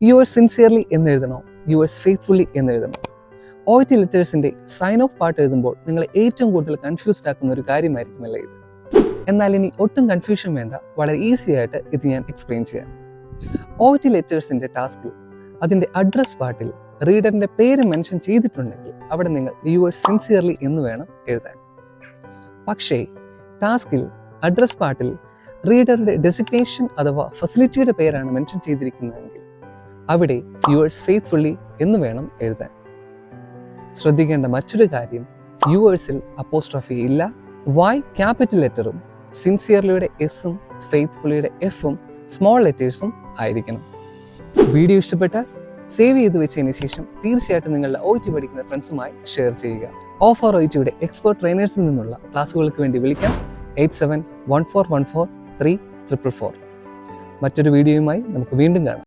Yours sincerely എന്നെഴുതണോ yours faithfully എന്നെഴുതണോ? OIT ലെറ്റേഴ്സിൻ്റെ സൈൻ ഓഫ് പാർട്ട് എഴുതുമ്പോൾ നിങ്ങളെ ഏറ്റവും കൂടുതൽ കൺഫ്യൂസ്ഡ് ആക്കുന്ന ഒരു കാര്യമായിരിക്കുമല്ലേ ഇത്. എന്നാൽ ഇനി ഒട്ടും കൺഫ്യൂഷൻ വേണ്ട, വളരെ ഈസി ആയിട്ട് ഇത് ഞാൻ എക്സ്പ്ലെയിൻ ചെയ്യാം. OIT ലെറ്റേഴ്സിൻ്റെ ടാസ്കിൽ അതിൻ്റെ അഡ്രസ് പാർട്ടിൽ റീഡറിൻ്റെ പേര് മെൻഷൻ ചെയ്തിട്ടുണ്ടെങ്കിൽ അവിടെ നിങ്ങൾ യുവേഴ്സ് സിൻസിയർലി എന്ന് വേണം എഴുതാൻ. പക്ഷേ ടാസ്കിൽ അഡ്രസ് പാർട്ടിൽ റീഡറുടെ ഡെസിഗ്നേഷൻ അഥവാ ഫെസിലിറ്റിയുടെ പേരാണ് മെൻഷൻ ചെയ്തിരിക്കുന്നതെങ്കിൽ അവിടെ യുവേഴ്സ് ഫെയ്ത്ത്ഫുള്ളി എന്ന് വേണം എഴുതാൻ. ശ്രദ്ധിക്കേണ്ട മറ്റൊരു കാര്യം, യുവേഴ്സിൽ അപ്പോസ്ട്രോഫി ഇല്ല. വൈ ക്യാപിറ്റൽ ലെറ്ററും സിൻസിയർലിയുടെ എസും ഫെയ്ത്ത്ഫുള്ളിയുടെ എഫും സ്മോൾ ലെറ്റേഴ്സും ആയിരിക്കണം. വീഡിയോ ഇഷ്ടപ്പെട്ടാൽ സേവ് ചെയ്ത് വെച്ചതിന് ശേഷം തീർച്ചയായിട്ടും നിങ്ങളുടെ OIT പഠിക്കുന്ന ഫ്രണ്ട്സുമായി ഷെയർ ചെയ്യുക. OITയുടെ എക്സ്പേർട്ട് ട്രെയിനേഴ്സിൽ നിന്നുള്ള ക്ലാസ്സുകൾക്ക് വേണ്ടി വിളിക്കാം 8714143444. മറ്റൊരു വീഡിയോയുമായി നമുക്ക് വീണ്ടും കാണാം.